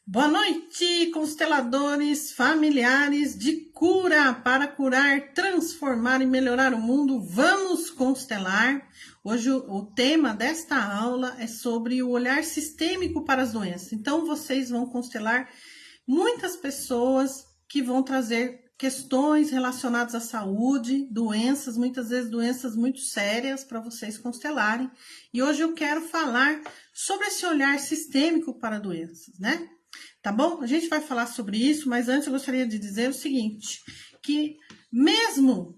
Boa noite, consteladores familiares de cura para curar, transformar e melhorar o mundo. Vamos constelar. Hoje o tema desta aula é sobre o olhar sistêmico para as doenças. Então vocês vão constelar muitas pessoas que vão trazer questões relacionadas à saúde, doenças, muitas vezes doenças muito sérias para vocês constelarem. E hoje eu quero falar sobre esse olhar sistêmico para doenças, né? Tá bom? A gente vai falar sobre isso, mas antes eu gostaria de dizer o seguinte, que mesmo,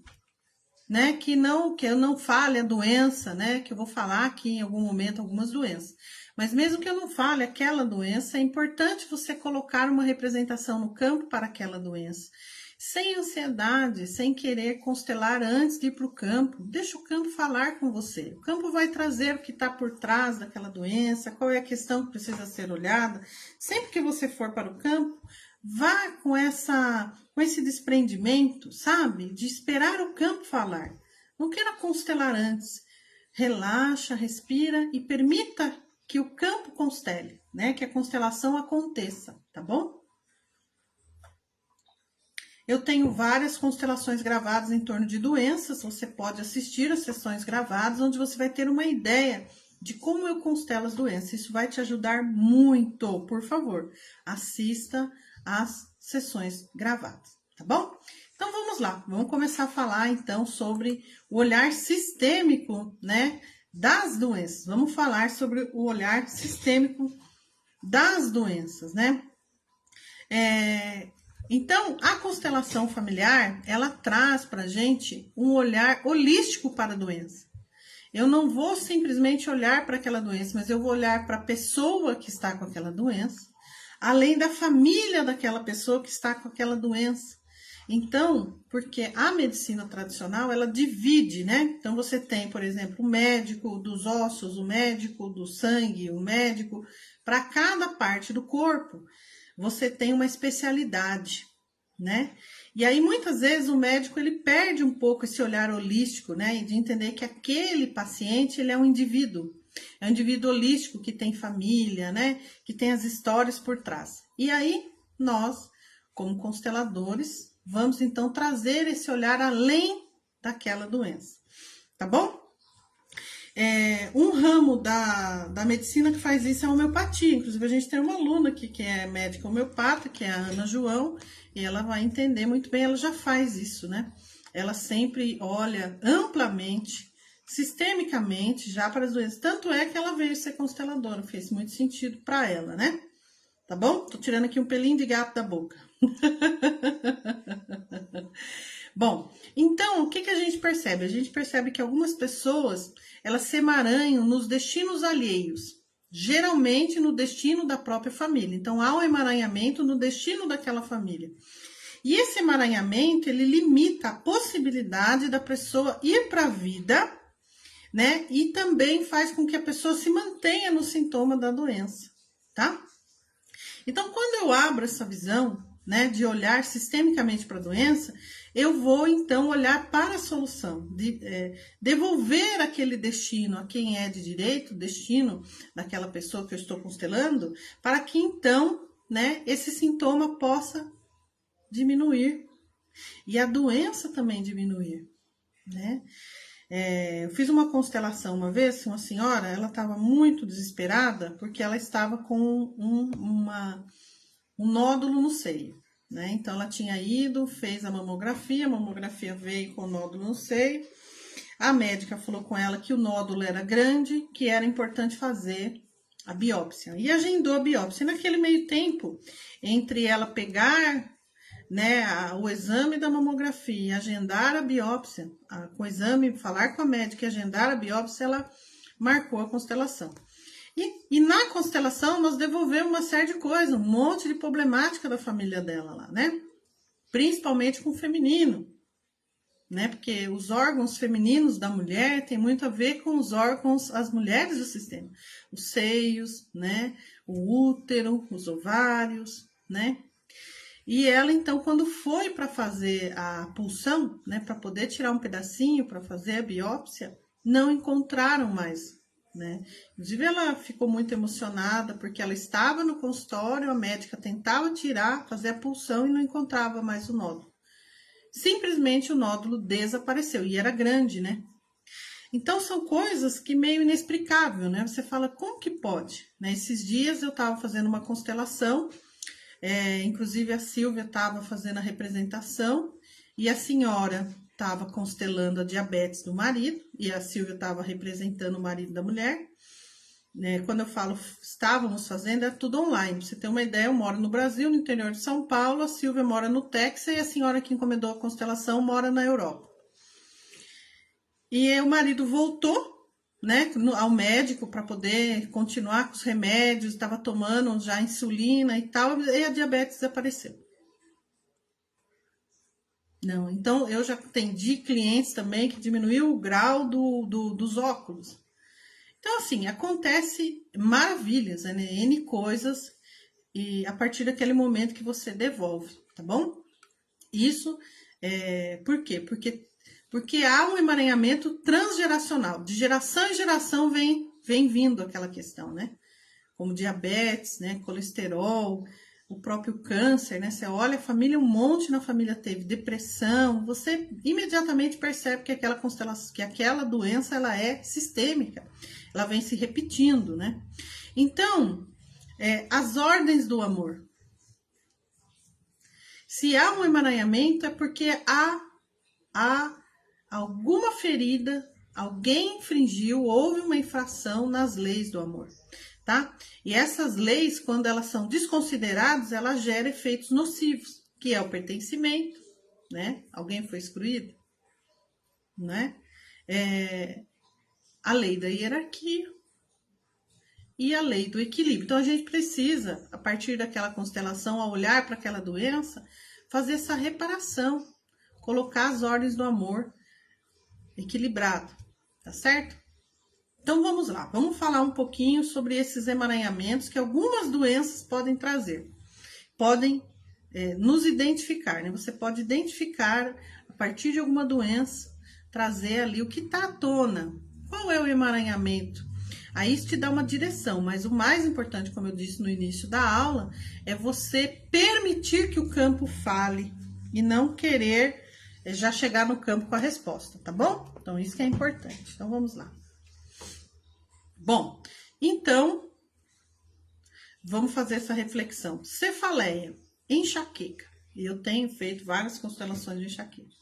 né, que eu não fale a doença, né, que eu vou falar aqui em algum momento algumas doenças, mas mesmo que eu não fale aquela doença, é importante você colocar uma representação no campo para aquela doença. Sem ansiedade, sem querer constelar antes de ir para o campo, deixa o campo falar com você. O campo vai trazer o que está por trás daquela doença, qual é a questão que precisa ser olhada. Sempre que você for para o campo, vá com esse desprendimento, sabe? De esperar o campo falar. Não queira constelar antes. Relaxa, respira e permita que o campo constele, né? Que a constelação aconteça, tá bom? Eu tenho várias constelações gravadas em torno de doenças. Você pode assistir as sessões gravadas, onde você vai ter uma ideia de como eu constelo as doenças. Isso vai te ajudar muito. Por favor, assista às sessões gravadas, tá bom? Então vamos lá, vamos começar a falar então sobre o olhar sistêmico, né, das doenças. Vamos falar sobre o olhar sistêmico das doenças, né? Então, a constelação familiar, ela traz para a gente um olhar holístico para a doença. Eu não vou simplesmente olhar para aquela doença, mas eu vou olhar para a pessoa que está com aquela doença, além da família daquela pessoa que está com aquela doença. Então, porque a medicina tradicional, ela divide, né? Então, você tem, por exemplo, o médico dos ossos, o médico do sangue, o médico para cada parte do corpo. Você tem uma especialidade, né? E aí, muitas vezes, o médico, ele perde um pouco esse olhar holístico, né? De entender que aquele paciente, ele é um indivíduo. É um indivíduo holístico que tem família, né? Que tem as histórias por trás. E aí, nós, como consteladores, vamos, então, trazer esse olhar além daquela doença. Tá bom? Um ramo da medicina que faz isso é a homeopatia. Inclusive, a gente tem uma aluna aqui que é médica homeopata, que é a Ana João, e ela vai entender muito bem, ela já faz isso, né? Ela sempre olha amplamente, sistemicamente, já para as doenças. Tanto é que ela veio ser consteladora, fez muito sentido para ela, né? Tá bom? Tô tirando aqui um pelinho de gato da boca. Bom, então, o que a gente percebe? A gente percebe que algumas pessoas, elas se emaranham nos destinos alheios, geralmente no destino da própria família. Então, há um emaranhamento no destino daquela família. E esse emaranhamento, ele limita a possibilidade da pessoa ir para a vida, né? E também faz com que a pessoa se mantenha no sintoma da doença, tá? Então, quando eu abro essa visão, né, de olhar sistemicamente para a doença, eu vou, então, olhar para a solução, devolver aquele destino a quem é de direito, o destino daquela pessoa que eu estou constelando, para que, então, né, esse sintoma possa diminuir e a doença também diminuir, né? Eu fiz uma constelação uma vez, uma senhora, ela estava muito desesperada porque ela estava com um nódulo no seio, né? Então, ela tinha ido, fez a mamografia veio com o nódulo no seio. A médica falou com ela que o nódulo era grande, que era importante fazer a biópsia. E agendou a biópsia. E naquele meio tempo, entre ela pegar, né, o exame da mamografia e agendar a biópsia, com o exame, falar com a médica e agendar a biópsia, ela marcou a constelação. E na constelação, nós devolvemos uma série de coisas, um monte de problemática da família dela lá, né? Principalmente com o feminino, né? Porque os órgãos femininos da mulher tem muito a ver com os órgãos, as mulheres do sistema. Os seios, né? O útero, os ovários, né? E ela, então, quando foi para fazer a punção, né? Para poder tirar um pedacinho para fazer a biópsia, não encontraram mais né? Inclusive, ela ficou muito emocionada porque ela estava no consultório, a médica tentava tirar, fazer a punção e não encontrava mais o nódulo. Simplesmente o nódulo desapareceu e era grande, né? Então, são coisas que meio inexplicável, né? Você fala, como que pode? Né? Esses dias eu estava fazendo uma constelação, inclusive a Silvia estava fazendo a representação e a senhora estava constelando a diabetes do marido e a Silvia estava representando o marido da mulher. Né? Quando eu falo estávamos fazendo, é tudo online. Pra você ter uma ideia, eu moro no Brasil, no interior de São Paulo, a Silvia mora no Texas e a senhora que encomendou a constelação mora na Europa. E o marido voltou, né, ao médico para poder continuar com os remédios, estava tomando já insulina e tal, e a diabetes desapareceu. Não, então eu já atendi clientes também que diminuiu o grau dos óculos. Então, assim, acontece maravilhas, né, N coisas, e a partir daquele momento que você devolve, tá bom? Isso, por quê? Porque há um emaranhamento transgeracional. De geração em geração vem vindo aquela questão, né? Como diabetes, né? Colesterol, o próprio câncer, né? Você olha a família, um monte na família teve depressão, você imediatamente percebe que aquela constelação, que aquela doença ela é sistêmica, ela vem se repetindo, né? Então, as ordens do amor. Se há um emaranhamento é porque há alguma ferida, alguém infringiu, houve uma infração nas leis do amor, tá? E essas leis, quando elas são desconsideradas, elas geram efeitos nocivos, que é o pertencimento, né? Alguém foi excluído, né? A lei da hierarquia e a lei do equilíbrio. Então, a gente precisa, a partir daquela constelação, ao olhar para aquela doença, fazer essa reparação, colocar as ordens do amor equilibrado, tá certo? Então vamos lá, vamos falar um pouquinho sobre esses emaranhamentos que algumas doenças podem trazer, podem nos identificar, né? Você pode identificar a partir de alguma doença, trazer ali o que está à tona, qual é o emaranhamento. Aí isso te dá uma direção, mas o mais importante, como eu disse no início da aula, é você permitir que o campo fale e não querer já chegar no campo com a resposta, tá bom? Então, isso que é importante. Então, vamos lá. Bom, então, vamos fazer essa reflexão. Cefaleia, enxaqueca. E eu tenho feito várias constelações de enxaqueca.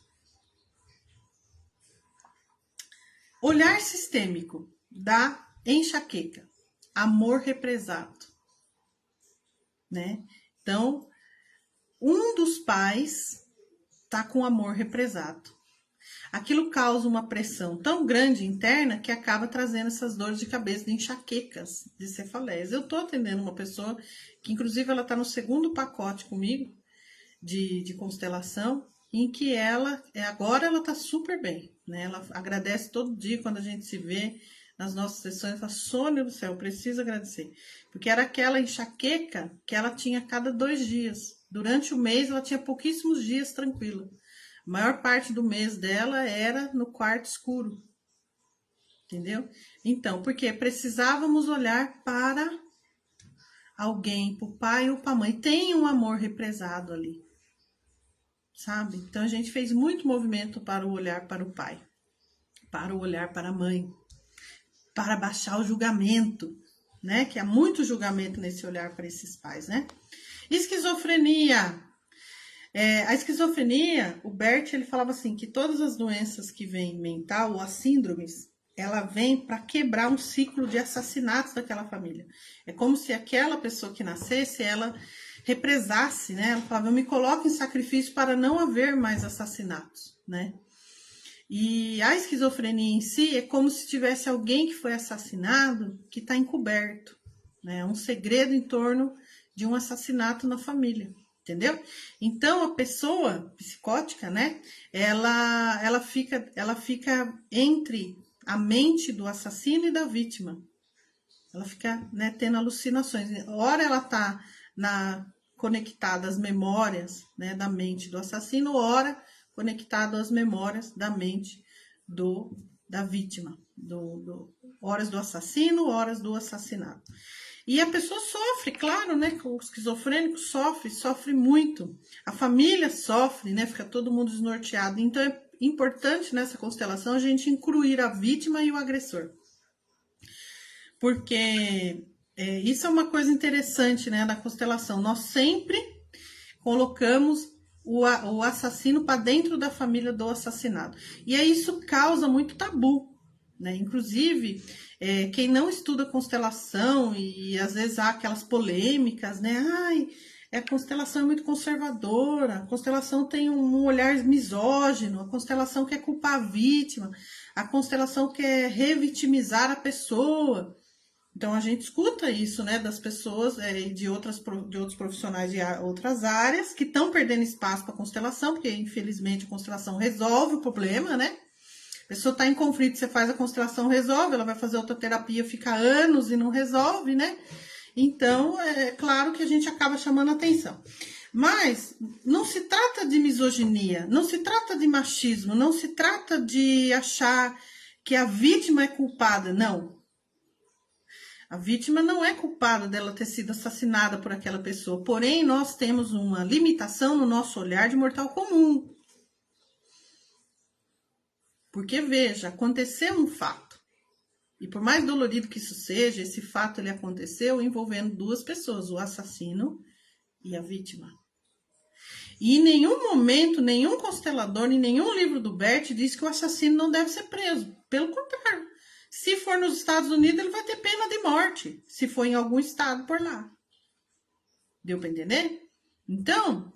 Olhar sistêmico da enxaqueca. Amor represado. Né? Então, um dos pais tá com amor represado. Aquilo causa uma pressão tão grande interna que acaba trazendo essas dores de cabeça, de enxaquecas, de cefaleias. Eu tô atendendo uma pessoa que, inclusive, ela tá no segundo pacote comigo de constelação, em que agora ela tá super bem, né? Ela agradece todo dia quando a gente se vê nas nossas sessões, fala, Sônia do céu, eu preciso agradecer. Porque era aquela enxaqueca que ela tinha a cada 2 dias. Durante o mês, ela tinha pouquíssimos dias tranquila. A maior parte do mês dela era no quarto escuro. Entendeu? Então, porque precisávamos olhar para alguém, para o pai ou para a mãe. Tem um amor represado ali. Sabe? Então, a gente fez muito movimento para o olhar para o pai. Para o olhar para a mãe. Para baixar o julgamento. Né? Que há muito julgamento nesse olhar para esses pais, né? Esquizofrenia. A esquizofrenia, o Bert, ele falava assim, que todas as doenças que vêm mental, ou as síndromes, ela vem para quebrar um ciclo de assassinatos daquela família. É como se aquela pessoa que nascesse, ela represasse, né? Ela falava, eu me coloco em sacrifício para não haver mais assassinatos, né? E a esquizofrenia em si é como se tivesse alguém que foi assassinado que está encoberto, né? Um segredo em torno de um assassinato na família. Entendeu? Então, a pessoa psicótica, né? Ela fica entre a mente do assassino e da vítima. Ela fica, né, tendo alucinações. Ora ela tá conectada às memórias, né, da mente do assassino, ora conectada às memórias da mente da vítima. horas do assassino, horas do assassinado. E a pessoa sofre, claro, né? O esquizofrênico sofre muito. A família sofre, né? Fica todo mundo desnorteado. Então é importante nessa constelação a gente incluir a vítima e o agressor. Porque isso é uma coisa interessante, né? Na constelação. Nós sempre colocamos o assassino para dentro da família do assassinado. E aí isso causa muito tabu, né? Inclusive, quem não estuda constelação, e às vezes há aquelas polêmicas, né? Ai, a constelação é muito conservadora, a constelação tem um olhar misógino, a constelação quer culpar a vítima, a constelação quer revitimizar a pessoa. Então a gente escuta isso, né, das pessoas de outros profissionais de outras áreas que estão perdendo espaço para a constelação, porque infelizmente a constelação resolve o problema, né? A pessoa está em conflito, você faz a constelação, resolve, ela vai fazer outra terapia, fica anos e não resolve, né? Então, é claro que a gente acaba chamando atenção. Mas não se trata de misoginia, não se trata de machismo, não se trata de achar que a vítima é culpada, não. A vítima não é culpada dela ter sido assassinada por aquela pessoa, porém nós temos uma limitação no nosso olhar de mortal comum. Porque, veja, aconteceu um fato. E por mais dolorido que isso seja, esse fato ele aconteceu envolvendo duas pessoas, o assassino e a vítima. E em nenhum momento, nenhum constelador, em nenhum livro do Bert diz que o assassino não deve ser preso. Pelo contrário. Se for nos Estados Unidos, ele vai ter pena de morte. Se for em algum estado por lá. Deu para entender? Então,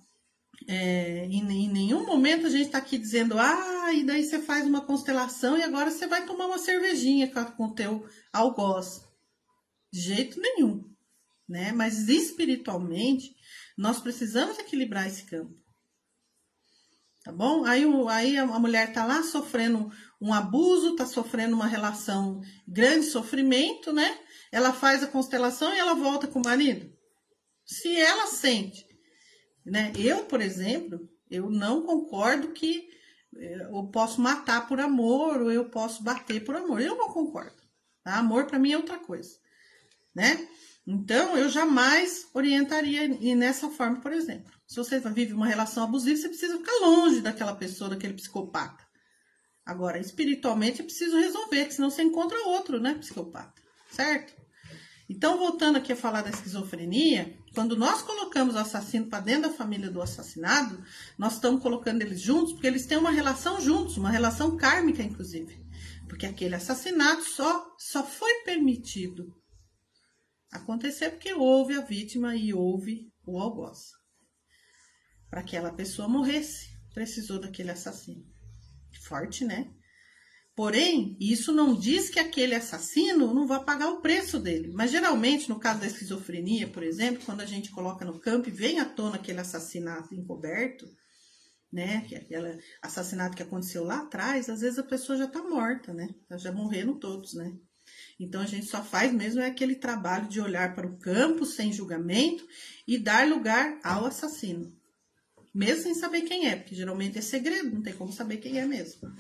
em nenhum momento a gente está aqui dizendo, e daí você faz uma constelação e agora você vai tomar uma cervejinha com o teu algoz. De jeito nenhum. Né? Mas espiritualmente, nós precisamos equilibrar esse campo. Tá bom? Aí a mulher tá lá sofrendo um abuso, tá sofrendo uma relação, grande sofrimento, né? Ela faz a constelação e ela volta com o marido. Se ela sente, né? Eu, por exemplo, eu não concordo que eu posso matar por amor ou eu posso bater por amor. Eu não concordo. Tá? Amor para mim é outra coisa, né? Então, eu jamais orientaria nessa forma, por exemplo. Se você vive uma relação abusiva, você precisa ficar longe daquela pessoa, daquele psicopata. Agora, espiritualmente, é preciso resolver, senão você encontra outro, né, psicopata. Certo? Então, voltando aqui a falar da esquizofrenia, quando nós colocamos o assassino para dentro da família do assassinado, nós estamos colocando eles juntos, porque eles têm uma relação juntos, uma relação kármica, inclusive. Porque aquele assassinato só foi permitido acontecer porque houve a vítima e houve o algoz. Para que aquela pessoa morresse, precisou daquele assassino. Forte, né? Porém, isso não diz que aquele assassino não vai pagar o preço dele. Mas geralmente, no caso da esquizofrenia, por exemplo, quando a gente coloca no campo e vem à tona aquele assassinato encoberto, né? Aquele assassinato que aconteceu lá atrás, às vezes a pessoa já está morta, né? Já morreram todos, né? Então, a gente só faz mesmo aquele trabalho de olhar para o campo sem julgamento e dar lugar ao assassino. Mesmo sem saber quem é, porque geralmente é segredo, não tem como saber quem é mesmo.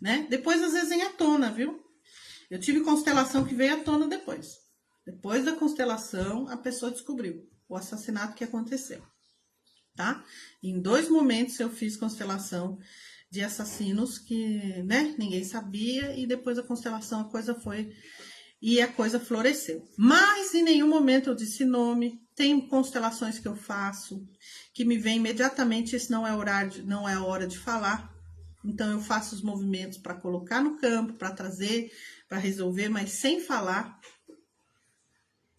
Né? Depois, às vezes, vem à tona, viu? Eu tive constelação que veio à tona depois. Depois da constelação, a pessoa descobriu o assassinato que aconteceu. Tá? Em 2 momentos eu fiz constelação de assassinos que, né, ninguém sabia, e depois da constelação a coisa foi... E a coisa floresceu. Mas em nenhum momento eu disse nome. Tem constelações que eu faço, que me vem imediatamente, esse não é a hora de falar. Então eu faço os movimentos para colocar no campo, para trazer, para resolver, mas sem falar.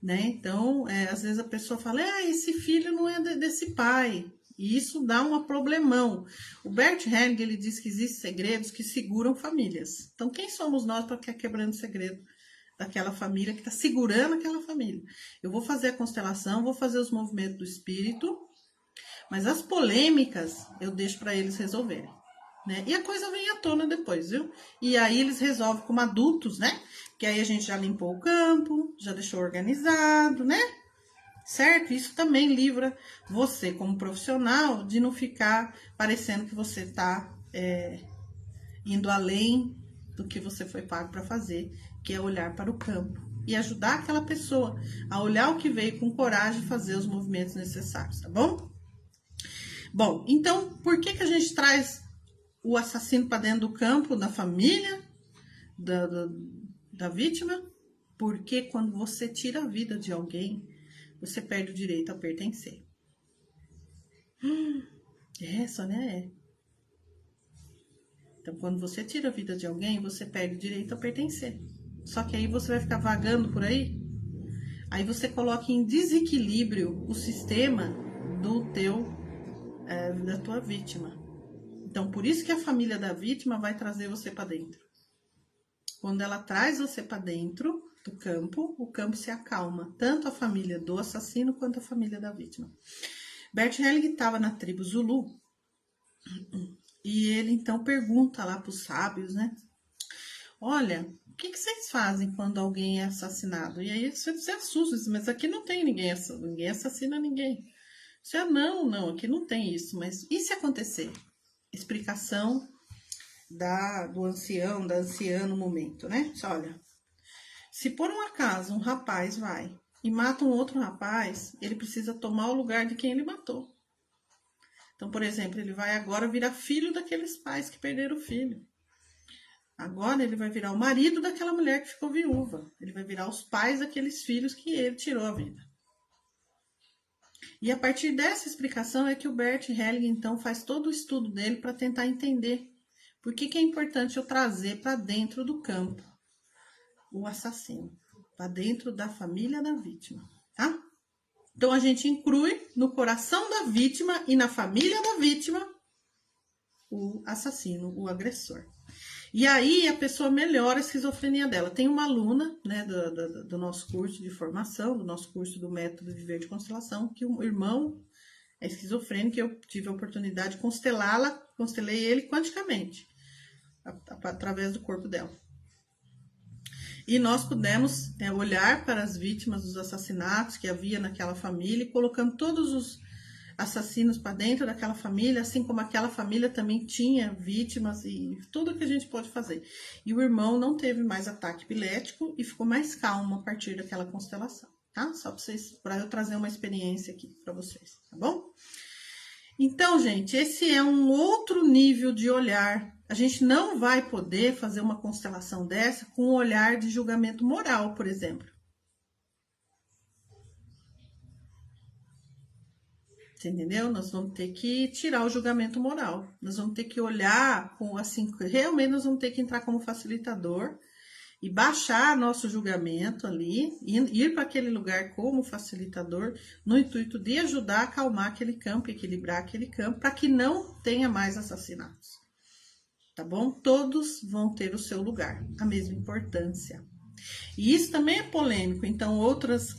Né? Então, às vezes a pessoa fala, esse filho não é desse pai. E isso dá um problemão. O Bert Hellinger, ele diz que existem segredos que seguram famílias. Então, quem somos nós para ficar quebrando segredo daquela família que está segurando aquela família? Eu vou fazer a constelação, vou fazer os movimentos do espírito, mas as polêmicas eu deixo para eles resolverem. Né? E a coisa vem à tona depois, viu? E aí eles resolvem como adultos, né? Que aí a gente já limpou o campo, já deixou organizado, né? Certo? Isso também livra você, como profissional, de não ficar parecendo que você está indo além do que você foi pago para fazer, que é olhar para o campo e ajudar aquela pessoa a olhar o que veio com coragem e fazer os movimentos necessários, tá bom? Bom, então, por que a gente traz o assassino para dentro do campo, da família, da vítima? Porque quando você tira a vida de alguém, você perde o direito a pertencer. Sônia, é. Então, quando você tira a vida de alguém, você perde o direito a pertencer. Só que aí você vai ficar vagando por aí. Aí você coloca em desequilíbrio o sistema da tua vítima. Então, por isso que a família da vítima vai trazer você para dentro. Quando ela traz você para dentro do campo, o campo se acalma. Tanto a família do assassino quanto a família da vítima. Bert Helling estava na tribo Zulu. E ele então pergunta lá para os sábios, né? Olha, o que vocês fazem quando alguém é assassinado? E aí você se assusta, mas aqui não tem ninguém assassina ninguém. Você, não, aqui não tem isso, mas e se acontecer? Explicação do ancião, da anciã no momento, né? Olha, se por um acaso um rapaz vai e mata um outro rapaz, ele precisa tomar o lugar de quem ele matou. Então, por exemplo, ele vai agora virar filho daqueles pais que perderam o filho. Agora ele vai virar o marido daquela mulher que ficou viúva. Ele vai virar os pais daqueles filhos que ele tirou a vida. E a partir dessa explicação é que o Bert Helling, então, faz todo o estudo dele para tentar entender por que é importante eu trazer para dentro do campo o assassino, para dentro da família da vítima, tá? Então, a gente inclui no coração da vítima e na família da vítima o assassino, o agressor. E aí a pessoa melhora a esquizofrenia dela. Tem uma aluna, né, do nosso curso de formação, do nosso curso do método Viver de Constelação, que o irmão é esquizofrênico e eu tive a oportunidade de constelei ele quanticamente, através do corpo dela. E nós pudemos olhar para as vítimas dos assassinatos que havia naquela família e colocando todos os assassinos para dentro daquela família, assim como aquela família também tinha vítimas e tudo que a gente pode fazer. E o irmão não teve mais ataque epilético e ficou mais calmo a partir daquela constelação, tá? Só para eu trazer uma experiência aqui para vocês, tá bom? Então, gente, esse é um outro nível de olhar. A gente não vai poder fazer uma constelação dessa com um olhar de julgamento moral, por exemplo. Você entendeu? Nós vamos ter que tirar o julgamento moral. Nós vamos ter que olhar com assim, realmente nós vamos ter que entrar como facilitador e baixar nosso julgamento ali, ir para aquele lugar como facilitador, no intuito de ajudar a acalmar aquele campo, equilibrar aquele campo, para que não tenha mais assassinatos. Tá bom? Todos vão ter o seu lugar, a mesma importância. E isso também é polêmico, então outras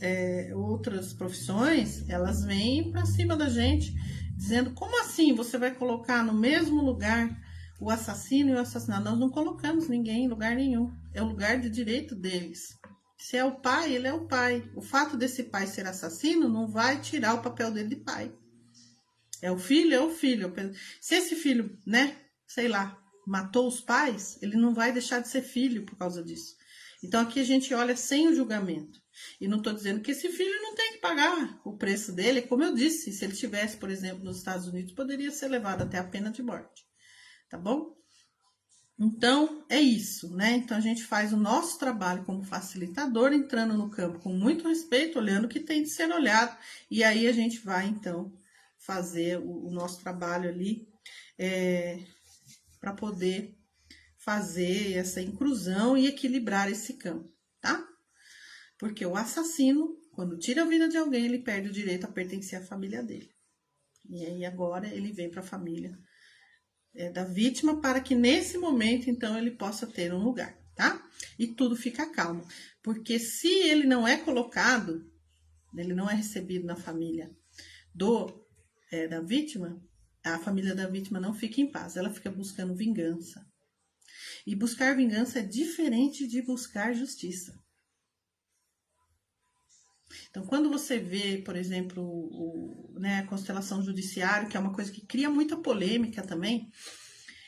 profissões, elas vêm para cima da gente, dizendo, como assim você vai colocar no mesmo lugar o assassino e o assassinado? Nós não colocamos ninguém em lugar nenhum, é o lugar de direito deles. Se é o pai, ele é o pai. O fato desse pai ser assassino não vai tirar o papel dele de pai. É o filho, é o filho. Se esse filho, né, sei lá, matou os pais, ele não vai deixar de ser filho por causa disso. Então, aqui a gente olha sem o julgamento. E não estou dizendo que esse filho não tem que pagar o preço dele. Como eu disse, se ele estivesse, por exemplo, nos Estados Unidos, poderia ser levado até a pena de morte. Tá bom? Então, é isso, né? Então, a gente faz o nosso trabalho como facilitador, entrando no campo com muito respeito, olhando o que tem de ser olhado. E aí, a gente vai, então, fazer o nosso trabalho ali para poder fazer essa inclusão e equilibrar esse campo, tá? Porque o assassino, quando tira a vida de alguém, ele perde o direito a pertencer à família dele. E aí agora ele vem para a família da vítima para que nesse momento, então, ele possa ter um lugar, tá? E tudo fica calmo. Porque se ele não é colocado, ele não é recebido na família da vítima, a família da vítima não fica em paz, ela fica buscando vingança. E buscar vingança é diferente de buscar justiça. Então, quando você vê, por exemplo, a constelação judiciária, que é uma coisa que cria muita polêmica também,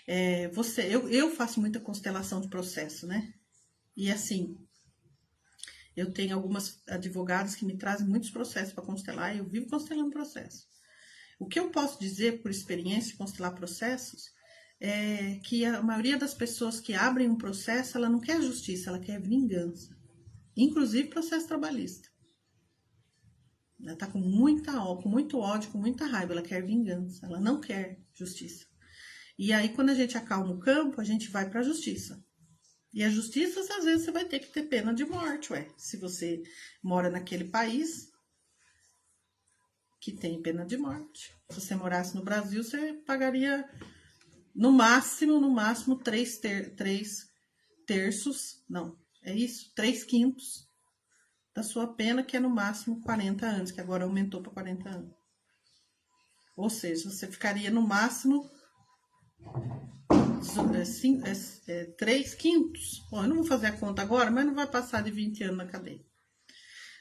Eu faço muita constelação de processo, né? E assim, eu tenho algumas advogadas que me trazem muitos processos para constelar e eu vivo constelando processo. O que eu posso dizer por experiência de constelar processos é que a maioria das pessoas que abrem um processo, ela não quer justiça, ela quer vingança. Inclusive processo trabalhista. Ela está com muito ódio, com muita raiva, ela quer vingança, ela não quer justiça. E aí, quando a gente acalma o campo, a gente vai para a justiça. E a justiça, às vezes, você vai ter que ter pena de morte, ué. Se você mora naquele país que tem pena de morte. Se você morasse no Brasil, você pagaria no máximo 3 terços, não, é isso? 3/5 da sua pena, que é no máximo 40 anos, que agora aumentou para 40 anos. Ou seja, você ficaria no máximo 3/5. Bom, eu não vou fazer a conta agora, mas não vai passar de 20 anos na cadeia.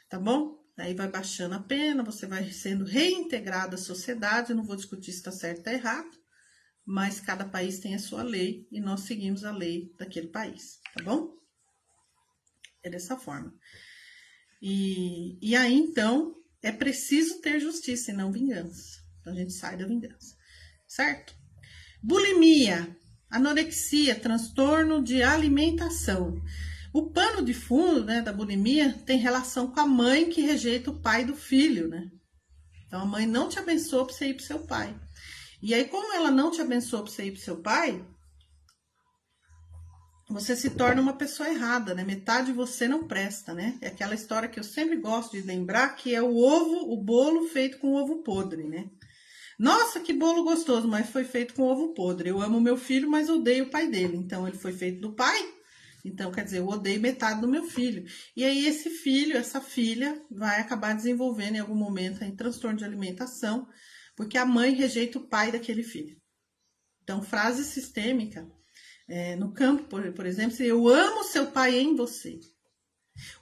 Tá bom? Aí vai baixando a pena, você vai sendo reintegrado à sociedade. Eu não vou discutir se está certo ou tá errado, mas cada país tem a sua lei e nós seguimos a lei daquele país, tá bom? É dessa forma. E aí, então, é preciso ter justiça e não vingança. Então, a gente sai da vingança, certo? Bulimia, anorexia, transtorno de alimentação. O pano de fundo, né, da bulimia tem relação com a mãe que rejeita o pai do filho, né? Então, a mãe não te abençoou para você ir para o seu pai. E aí, como ela não te abençoou para você ir para o seu pai, você se torna uma pessoa errada, né? Metade de você não presta, né? É aquela história que eu sempre gosto de lembrar, que é o bolo feito com ovo podre, né? Nossa, que bolo gostoso, mas foi feito com ovo podre. Eu amo meu filho, mas odeio o pai dele. Então, ele foi feito do pai. Então, quer dizer, eu odeio metade do meu filho. E aí, esse filho, essa filha, vai acabar desenvolvendo em algum momento aí, transtorno de alimentação, porque a mãe rejeita o pai daquele filho. Então, frase sistêmica, no campo, por exemplo, eu amo seu pai em você.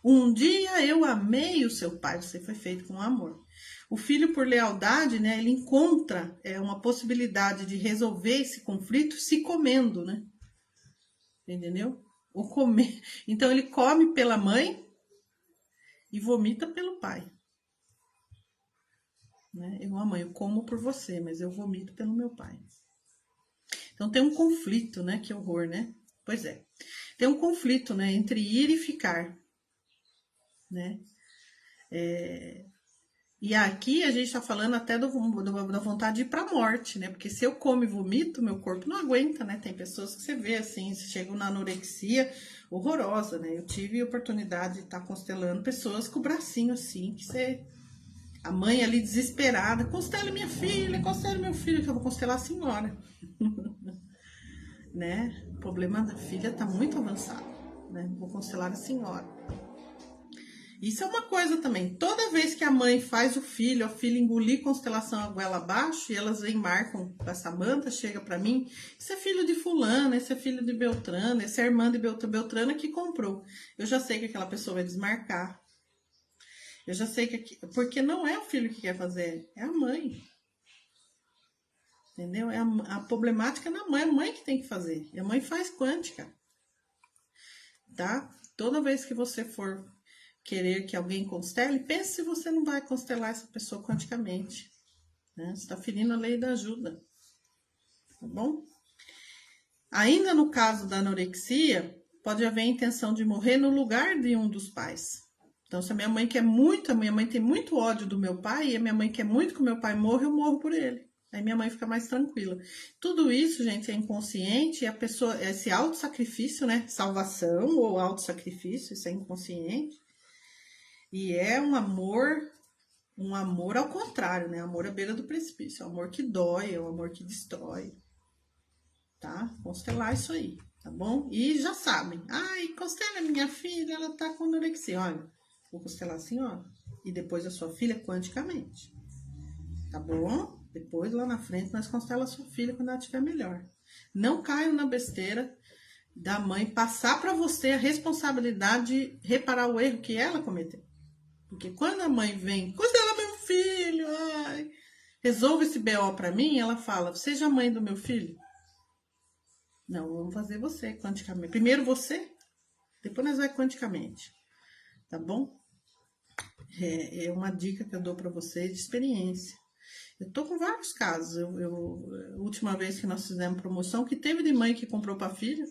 Um dia eu amei o seu pai, você foi feito com amor. O filho, por lealdade, né, ele encontra uma possibilidade de resolver esse conflito se comendo, né? Entendeu? Ou comer. Então, ele come pela mãe e vomita pelo pai. Né? Eu, a mãe, eu como por você, mas eu vomito pelo meu pai. Então, tem um conflito, né? Que horror, né? Pois é. Tem um conflito, né? Entre ir e ficar, né? E aqui a gente está falando até da vontade de ir para a morte, né? Porque se eu como e vomito, meu corpo não aguenta, né? Tem pessoas que você vê assim, chegam na anorexia horrorosa, né? Eu tive a oportunidade de estar constelando pessoas com o bracinho assim, que você... A mãe ali desesperada, constela minha filha, constela meu filho, que eu vou constelar a senhora. Né? O problema da filha tá muito avançado, né? Vou constelar a senhora. Isso é uma coisa também. Toda vez que a mãe faz a filha engolir constelação a goela abaixo e elas embarcam com essa manta, chega para mim, esse é filho de fulano, esse é filho de Beltrano, esse é irmã de Beltrana que comprou. Eu já sei que aquela pessoa vai desmarcar. Eu já sei que... Porque não é o filho que quer fazer, é a mãe. Entendeu? A problemática é na mãe, é a mãe que tem que fazer. E a mãe faz quântica. Tá? Toda vez que você for querer que alguém constele, pense se você não vai constelar essa pessoa quanticamente. Né? Você está ferindo a lei da ajuda. Tá bom? Ainda no caso da anorexia, pode haver a intenção de morrer no lugar de um dos pais. Então, se a minha mãe quer muito, a minha mãe tem muito ódio do meu pai, e a minha mãe quer muito que o meu pai morra, eu morro por ele. Aí minha mãe fica mais tranquila. Tudo isso, gente, é inconsciente, e a pessoa, esse autossacrifício, né? Salvação ou autossacrifício, isso é inconsciente. E é um amor ao contrário, né? Amor à beira do precipício, é um amor que dói, é um amor que destrói. Tá? Constelar isso aí, tá bom? E já sabem. Ai, constela minha filha, ela tá com anorexia. Olha, vou constelar a senhora. E depois a sua filha quanticamente. Tá bom? Depois, lá na frente, nós constela a sua filha quando ela estiver melhor. Não caiam na besteira da mãe passar para você a responsabilidade de reparar o erro que ela cometeu. Porque quando a mãe vem, constela meu filho, ai, resolve esse BO para mim, ela fala, seja a mãe do meu filho. Não, vamos fazer você quanticamente. Primeiro você, depois nós vai quanticamente. Tá bom? É uma dica que eu dou para vocês de experiência. Eu tô com vários casos. Última vez que nós fizemos promoção, que teve de mãe que comprou para filha,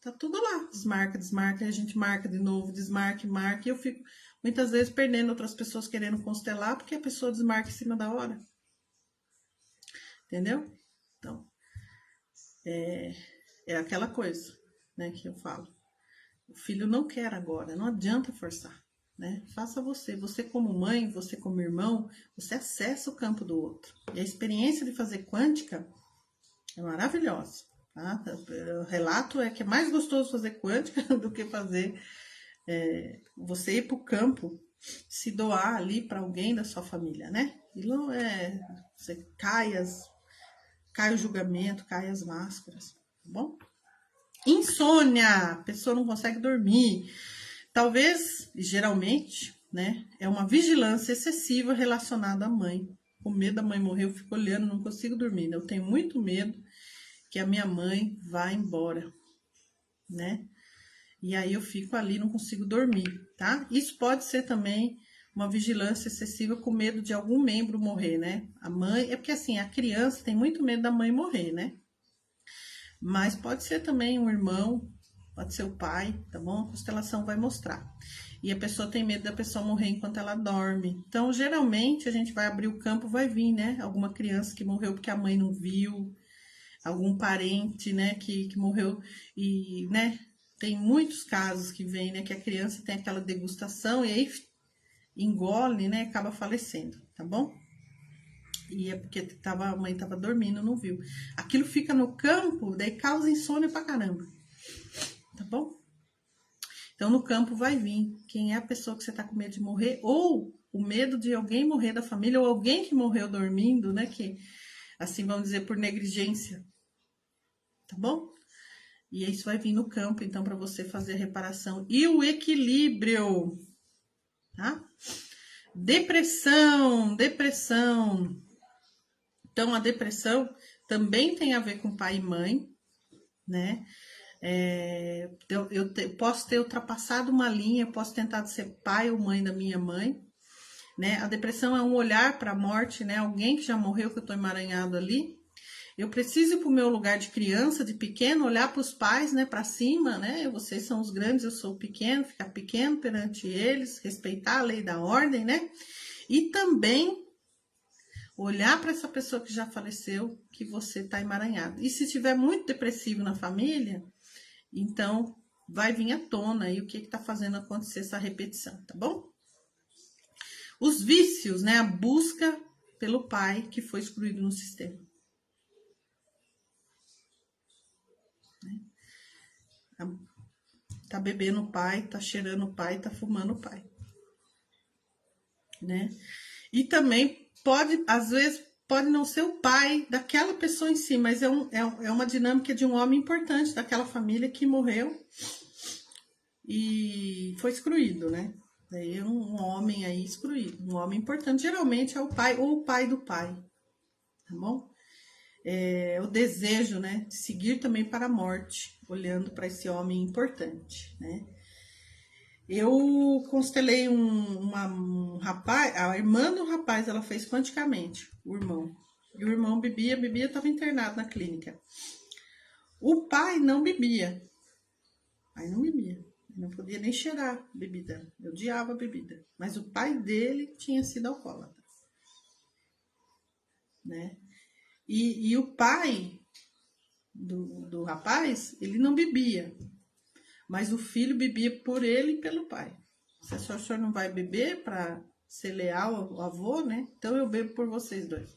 tá tudo lá. Desmarca, desmarca, a gente marca de novo, desmarca, marca. E eu fico muitas vezes perdendo outras pessoas querendo constelar, porque a pessoa desmarca em cima da hora. Entendeu? Então, é aquela coisa, né, que eu falo. O filho não quer agora, não adianta forçar, né? Faça você. Você como mãe, você como irmão, você acessa o campo do outro. E a experiência de fazer quântica é maravilhosa, tá? O relato é que é mais gostoso fazer quântica do que fazer você ir para o campo, se doar ali para alguém da sua família, né? E não é... Você cai o julgamento, cai as máscaras, tá bom? Insônia, a pessoa não consegue dormir. Talvez, geralmente, né, é uma vigilância excessiva relacionada à mãe. Com medo da mãe morrer, eu fico olhando, não consigo dormir. Eu tenho muito medo que a minha mãe vá embora, né? E aí eu fico ali, não consigo dormir, tá? Isso pode ser também uma vigilância excessiva com medo de algum membro morrer, né? A mãe, é porque assim, a criança tem muito medo da mãe morrer, né? Mas pode ser também um irmão, pode ser o pai, tá bom? A constelação vai mostrar. E a pessoa tem medo da pessoa morrer enquanto ela dorme. Então, geralmente, a gente vai abrir o campo, vai vir, né? Alguma criança que morreu porque a mãe não viu, algum parente, né, que morreu e, né, tem muitos casos que vem, né, que a criança tem aquela degustação e aí engole, né, acaba falecendo, tá bom? E é porque a mãe tava dormindo, não viu. Aquilo fica no campo, daí causa insônia pra caramba. Tá bom? Então, no campo vai vir quem é a pessoa que você tá com medo de morrer, ou o medo de alguém morrer da família, ou alguém que morreu dormindo, né? Que, assim, vamos dizer, por negligência. Tá bom? E isso vai vir no campo, então, para você fazer a reparação. E o equilíbrio, tá? Depressão. Então, a depressão também tem a ver com pai e mãe, né? Posso ter ultrapassado uma linha, posso tentar ser pai ou mãe da minha mãe, né? A depressão é um olhar para a morte, né? Alguém que já morreu, que eu estou emaranhado ali. Eu preciso ir para o meu lugar de criança, de pequeno, olhar para os pais, né? Para cima, né? Vocês são os grandes, eu sou o pequeno, ficar pequeno perante eles, respeitar a lei da ordem, né? E também olhar para essa pessoa que já faleceu, que você está emaranhado. E se estiver muito depressivo na família, então vai vir à tona aí o que está fazendo acontecer essa repetição, tá bom? Os vícios, né? A busca pelo pai que foi excluído no sistema. Tá bebendo o pai, tá cheirando o pai, tá fumando o pai, né? E também pode, às vezes, pode não ser o pai daquela pessoa em si, mas é uma dinâmica de um homem importante daquela família que morreu e foi excluído, né? Daí é um homem aí excluído, um homem importante, geralmente é o pai ou o pai do pai, tá bom? O desejo, né, de seguir também para a morte, olhando para esse homem importante, né? Eu constelei um rapaz, a irmã do rapaz, ela fez quanticamente, o irmão. E o irmão bebia, estava internado na clínica. O pai não bebia. O pai não bebia. Não podia nem cheirar bebida. Eu odiava a bebida. Mas o pai dele tinha sido alcoólatra, né? E o pai do rapaz, ele não bebia. Mas o filho bebia por ele e pelo pai. Se o senhor não vai beber para ser leal ao avô, né? Então eu bebo por vocês dois.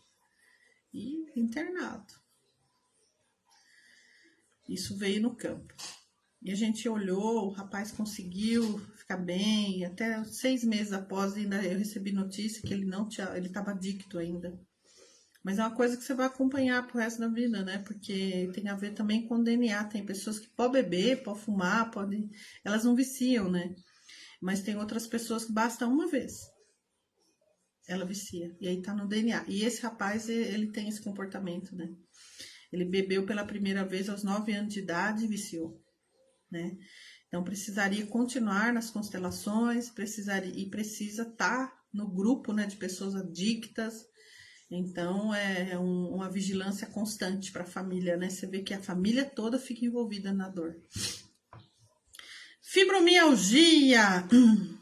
E internado. Isso veio no campo. E a gente olhou, o rapaz conseguiu ficar bem. Até 6 meses após, ainda eu recebi notícia que ele estava adicto ainda. Mas é uma coisa que você vai acompanhar pro resto da vida, né? Porque tem a ver também com o DNA. Tem pessoas que podem beber, podem fumar, elas não viciam, né? Mas tem outras pessoas que basta uma vez. Ela vicia. E aí tá no DNA. E esse rapaz, ele tem esse comportamento, né? Ele bebeu pela primeira vez aos 9 anos de idade e viciou, né? Então precisaria continuar nas constelações, precisa estar no grupo, né, de pessoas adictas. Então é uma vigilância constante para a família, né? Você vê que a família toda fica envolvida na dor. Fibromialgia,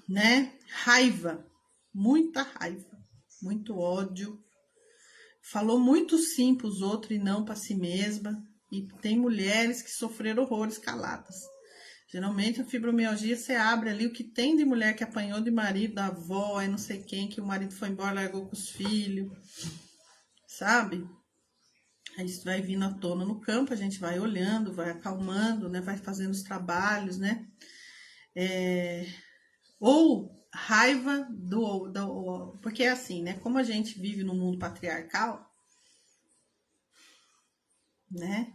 né? Raiva, muita raiva, muito ódio. Falou muito sim para os outros e não para si mesma. E tem mulheres que sofreram horrores caladas. Geralmente a fibromialgia, você abre ali o que tem de mulher que apanhou de marido, da avó, e não sei quem, que o marido foi embora, largou com os filhos, sabe? Aí isso vai vindo à tona no campo, a gente vai olhando, vai acalmando, né? Vai fazendo os trabalhos, né? Ou raiva porque é assim, né? Como a gente vive no mundo patriarcal, né?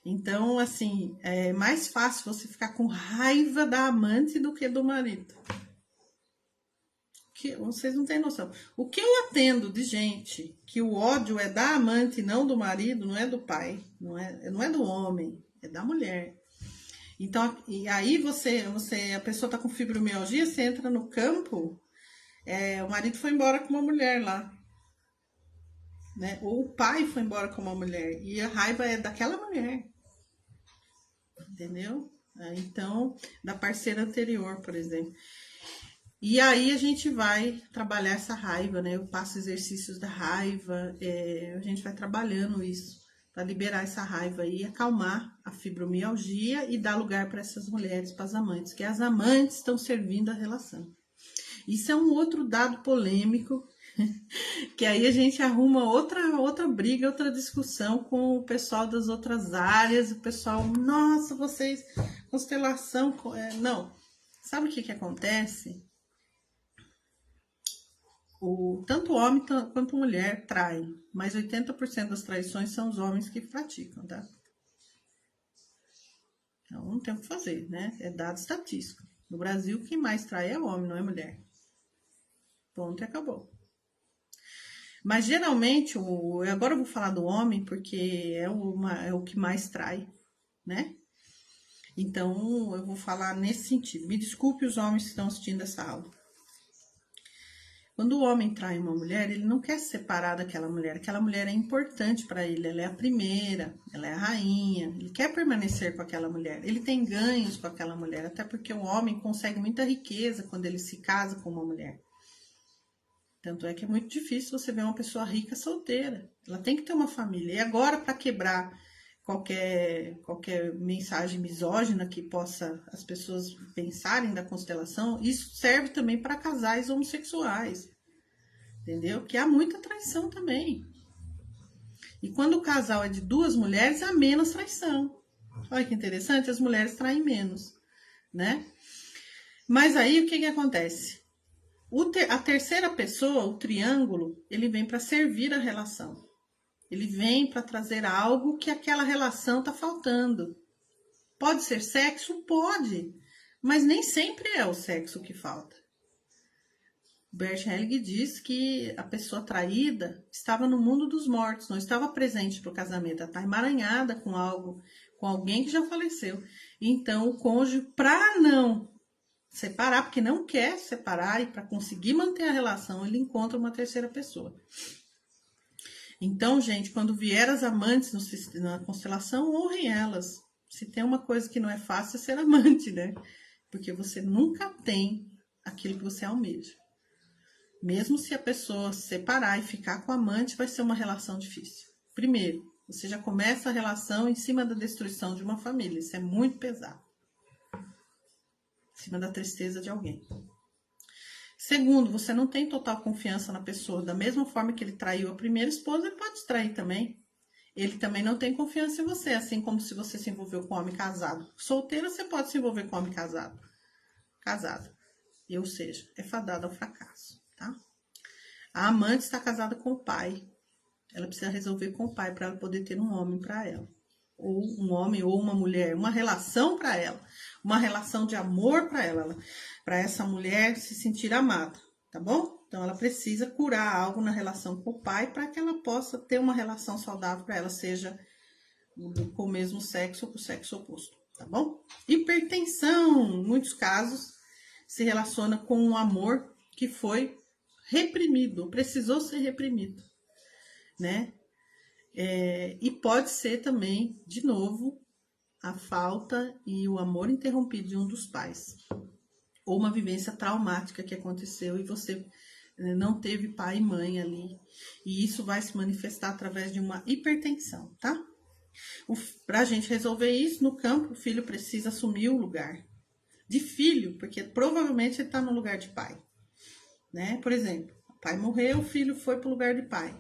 Então, assim, é mais fácil você ficar com raiva da amante do que do marido. Que vocês não têm noção. O que eu atendo de gente que o ódio é da amante e não do marido, não é do pai, não é do homem, é da mulher. Então, e aí a pessoa tá com fibromialgia, você entra no campo, o marido foi embora com uma mulher lá, né? Ou o pai foi embora com uma mulher e a raiva é daquela mulher, entendeu? Então, da parceira anterior, por exemplo. E aí a gente vai trabalhar essa raiva, né? Eu passo exercícios da raiva, a gente vai trabalhando isso para liberar essa raiva e acalmar a fibromialgia e dar lugar para essas mulheres, para as amantes, que as amantes estão servindo a relação. Isso é um outro dado polêmico, que aí a gente arruma outra briga, outra discussão com o pessoal das outras áreas, o pessoal, nossa, vocês, constelação, não. Sabe o que acontece? Tanto homem quanto mulher traem, mas 80% das traições são os homens que praticam, tá? Então não tem o que fazer, né? É dado estatístico. No Brasil, quem mais trai é homem, não é mulher. Ponto e acabou. Mas geralmente, agora eu vou falar do homem, porque é o que mais trai, né? Então eu vou falar nesse sentido. Me desculpe os homens que estão assistindo essa aula. Quando o homem trai uma mulher, ele não quer se separar daquela mulher. Aquela mulher é importante para ele, ela é a primeira, ela é a rainha. Ele quer permanecer com aquela mulher. Ele tem ganhos com aquela mulher, até porque o homem consegue muita riqueza quando ele se casa com uma mulher. Tanto é que é muito difícil você ver uma pessoa rica solteira. Ela tem que ter uma família. E agora, para quebrar qualquer mensagem misógina que possa as pessoas pensarem da constelação, isso serve também para casais homossexuais, entendeu? Que há muita traição também. E quando o casal é de 2 mulheres, há menos traição. Olha que interessante, as mulheres traem menos, né? Mas aí o que acontece? A terceira pessoa, o triângulo, ele vem para servir a relação. Ele vem para trazer algo que aquela relação está faltando. Pode ser sexo? Pode. Mas nem sempre é o sexo que falta. Bert Helling diz que a pessoa traída estava no mundo dos mortos, não estava presente para o casamento. Ela está emaranhada com algo, com alguém que já faleceu. Então, o cônjuge, para não separar, porque não quer separar e para conseguir manter a relação, ele encontra uma terceira pessoa. Então, gente, quando vier as amantes na constelação, honrem elas. Se tem uma coisa que não é fácil, é ser amante, né? Porque você nunca tem aquilo que você almeja. Mesmo se a pessoa se separar e ficar com a amante, vai ser uma relação difícil. Primeiro, você já começa a relação em cima da destruição de uma família. Isso é muito pesado. Em cima da tristeza de alguém. Segundo, você não tem total confiança na pessoa. Da mesma forma que ele traiu a primeira esposa, ele pode te trair também. Ele também não tem confiança em você, assim como se você se envolveu com um homem casado. Solteira, você pode se envolver com um homem casado. Ou seja, é fadada ao fracasso, tá? A amante está casada com o pai. Ela precisa resolver com o pai para ela poder ter um homem para ela. Ou um homem ou uma mulher, uma relação para ela. Uma relação de amor para ela. Para essa mulher se sentir amada, tá bom? Então, ela precisa curar algo na relação com o pai para que ela possa ter uma relação saudável para ela, seja com o mesmo sexo ou com o sexo oposto, tá bom? Hipertensão, em muitos casos, se relaciona com um amor que foi reprimido, precisou ser reprimido, né? E pode ser também, de novo, a falta e o amor interrompido de um dos pais, ou uma vivência traumática que aconteceu e você não teve pai e mãe ali, e isso vai se manifestar através de uma hipertensão, tá? Para a gente resolver isso, no campo, o filho precisa assumir o lugar de filho, porque provavelmente ele está no lugar de pai, né? Por exemplo, o pai morreu, o filho foi para o lugar de pai.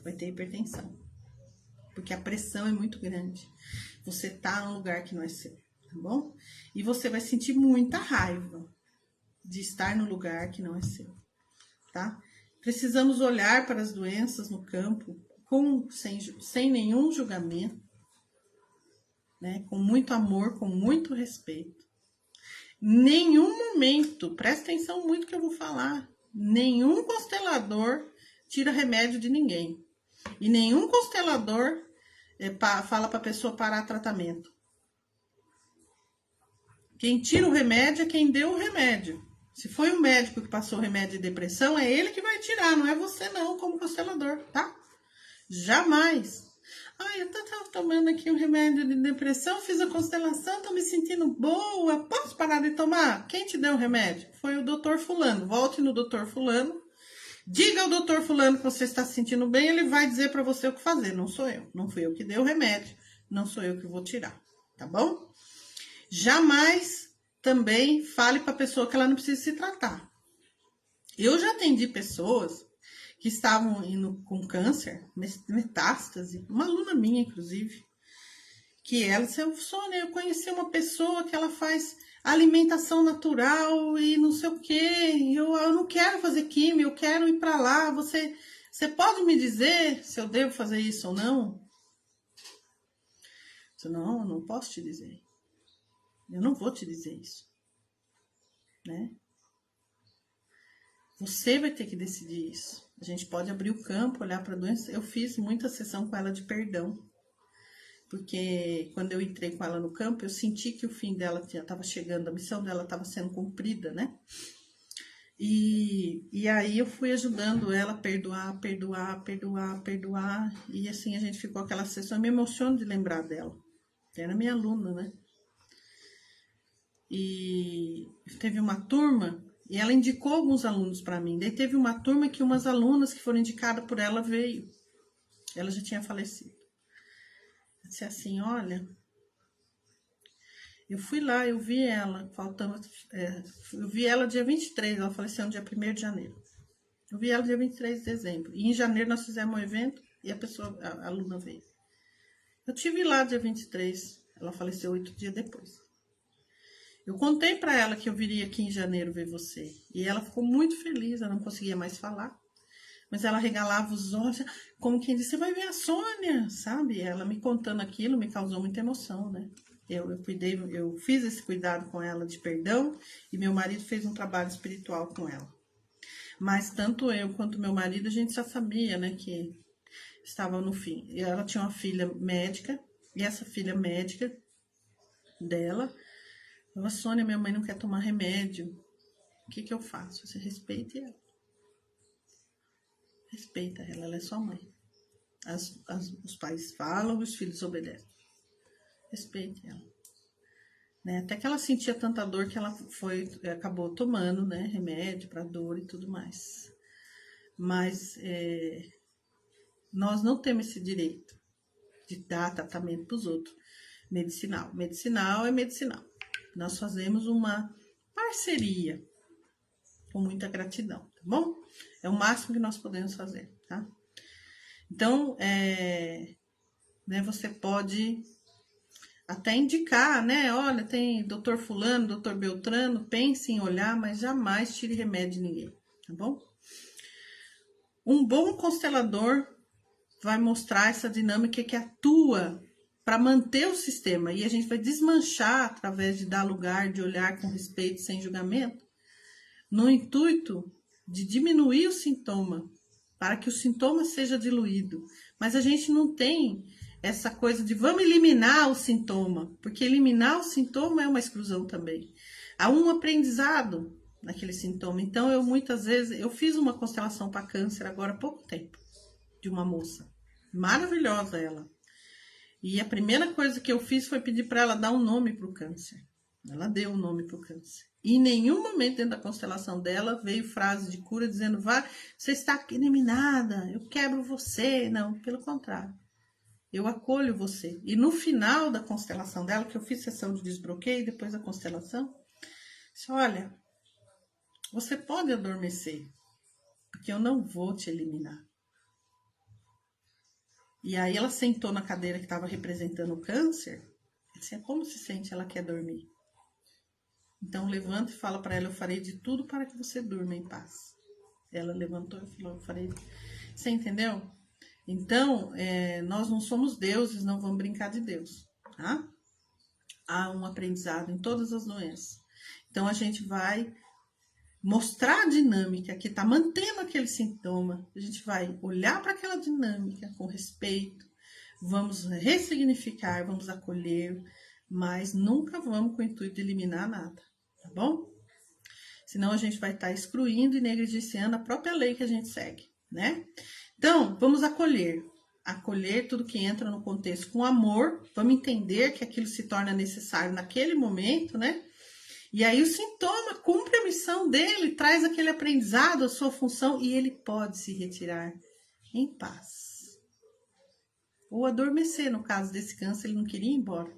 Vai ter hipertensão, porque a pressão é muito grande. Você tá num lugar que não é seu, tá bom? E você vai sentir muita raiva de estar no lugar que não é seu, tá? Precisamos olhar para as doenças no campo sem nenhum julgamento, né? Com muito amor, com muito respeito. Nenhum momento, presta atenção muito que eu vou falar, nenhum constelador tira remédio de ninguém. E nenhum constelador fala para a pessoa parar tratamento. Quem tira o remédio é quem deu o remédio. Se foi o médico que passou o remédio de depressão, é ele que vai tirar, não é você não, como constelador, tá? Jamais. Eu tava tomando aqui um remédio de depressão, fiz a constelação, tô me sentindo boa, posso parar de tomar? Quem te deu o remédio? Foi o doutor fulano. Volte no doutor fulano. Diga ao doutor fulano que você está se sentindo bem, ele vai dizer para você o que fazer, não sou eu. Não fui eu que dei o remédio, não sou eu que vou tirar, tá bom? Jamais também fale para a pessoa que ela não precisa se tratar. Eu já atendi pessoas que estavam indo com câncer, metástase, uma aluna minha, inclusive, que ela disse, Sônia, eu conheci uma pessoa que ela faz alimentação natural e não sei o que, eu não quero fazer químio, eu quero ir para lá, você pode me dizer se eu devo fazer isso ou não? Eu disse, não, eu não posso te dizer, eu não vou te dizer isso, né? Você vai ter que decidir isso. A gente pode abrir o campo, olhar para a doença. Eu fiz muita sessão com ela de perdão, porque quando eu entrei com ela no campo, eu senti que o fim dela estava chegando, a missão dela estava sendo cumprida, né? E aí eu fui ajudando ela a perdoar, e assim a gente ficou aquela sessão, eu me emociono de lembrar dela, era minha aluna, né? E teve uma turma, e ela indicou alguns alunos para mim, daí teve uma turma que umas alunas que foram indicadas por ela veio, ela já tinha falecido. Eu disse assim, olha, eu fui lá, eu vi ela, eu vi ela dia 23, ela faleceu no dia 1º de janeiro. Eu vi ela dia 23 de dezembro. E em janeiro nós fizemos um evento e a aluna veio. Eu tive lá dia 23, ela faleceu 8 dias depois. Eu contei para ela que eu viria aqui em janeiro ver você. E ela ficou muito feliz, ela não conseguia mais falar. Mas ela regalava os olhos, como quem disse, você vai ver a Sônia, sabe? Ela me contando aquilo me causou muita emoção, né? Eu fiz esse cuidado com ela de perdão e meu marido fez um trabalho espiritual com ela. Mas tanto eu quanto meu marido, a gente já sabia, né, que estava no fim. E ela tinha uma filha médica, e essa filha médica dela falou, Sônia, minha mãe não quer tomar remédio. O que eu faço? Você respeite ela. Respeita ela é sua mãe. Os pais falam, os filhos obedecem. Respeite ela. Né? Até que ela sentia tanta dor que ela acabou tomando, né, remédio para dor e tudo mais. Mas nós não temos esse direito de dar tratamento para os outros. Medicinal. Medicinal é medicinal. Nós fazemos uma parceria com muita gratidão, tá bom? É o máximo que nós podemos fazer, tá? Então, né, você pode até indicar, né? Olha, tem doutor fulano, doutor Beltrano, pense em olhar, mas jamais tire remédio de ninguém, tá bom? Um bom constelador vai mostrar essa dinâmica que atua para manter o sistema, e a gente vai desmanchar através de dar lugar, de olhar com respeito, sem julgamento, no intuito de diminuir o sintoma, para que o sintoma seja diluído. Mas a gente não tem essa coisa de vamos eliminar o sintoma, porque eliminar o sintoma é uma exclusão também. Há um aprendizado naquele sintoma. Então, eu muitas vezes, eu fiz uma constelação para câncer agora há pouco tempo, de uma moça, maravilhosa ela. E a primeira coisa que eu fiz foi pedir para ela dar um nome para o câncer. Ela deu um nome para o câncer. E em nenhum momento dentro da constelação dela veio frase de cura dizendo, vá, você está eliminada, eu quebro você. Não, pelo contrário. Eu acolho você. E no final da constelação dela, que eu fiz sessão de desbloqueio, depois da constelação, disse, olha, você pode adormecer, porque eu não vou te eliminar. E aí ela sentou na cadeira que estava representando o câncer. Eu disse, como se sente? Ela quer dormir. Então levanta e fala para ela, eu farei de tudo para que você durma em paz. Ela levantou e falou, eu farei. Você entendeu? Então, nós não somos deuses, não vamos brincar de Deus, tá? Há um aprendizado em todas as doenças. Então, a gente vai mostrar a dinâmica que está mantendo aquele sintoma. A gente vai olhar para aquela dinâmica com respeito, vamos ressignificar, vamos acolher, mas nunca vamos com o intuito de eliminar nada, tá bom? Senão a gente vai estar excluindo e negligenciando a própria lei que a gente segue, né? Então, vamos acolher tudo que entra no contexto com amor, vamos entender que aquilo se torna necessário naquele momento, né? E aí o sintoma cumpre a missão dele, traz aquele aprendizado, a sua função, e ele pode se retirar em paz. Ou adormecer, no caso desse câncer, ele não queria ir embora,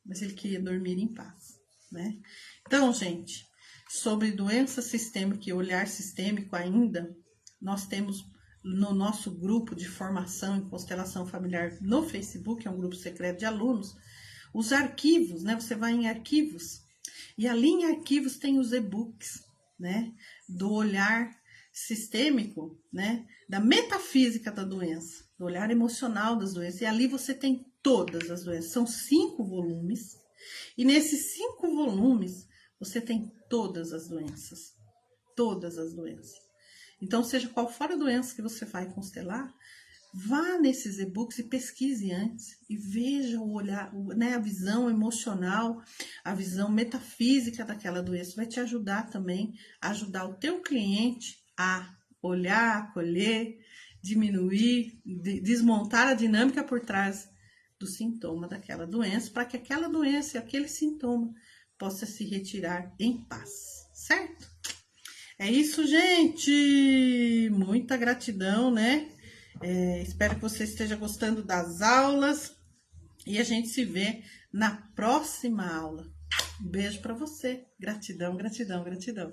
mas ele queria dormir em paz, né? Então, gente, sobre doença sistêmica e olhar sistêmico ainda, nós temos no nosso grupo de formação em constelação familiar no Facebook, é um grupo secreto de alunos, os arquivos, né? Você vai em arquivos, e ali em arquivos tem os e-books, né? Do olhar sistêmico, né? Da metafísica da doença, do olhar emocional das doenças. E ali você tem todas as doenças. São 5 volumes. E nesses 5 volumes, você tem todas as doenças. Todas as doenças. Então, seja qual for a doença que você vai constelar, vá nesses e-books e pesquise antes e veja o olhar, né, a visão emocional, a visão metafísica daquela doença. Vai te ajudar também a ajudar o teu cliente a olhar, acolher, diminuir, desmontar a dinâmica por trás do sintoma daquela doença, para que aquela doença e aquele sintoma possa se retirar em paz, certo? É isso, gente! Muita gratidão, né? Espero que você esteja gostando das aulas e a gente se vê na próxima aula. Um beijo para você. Gratidão, gratidão, gratidão.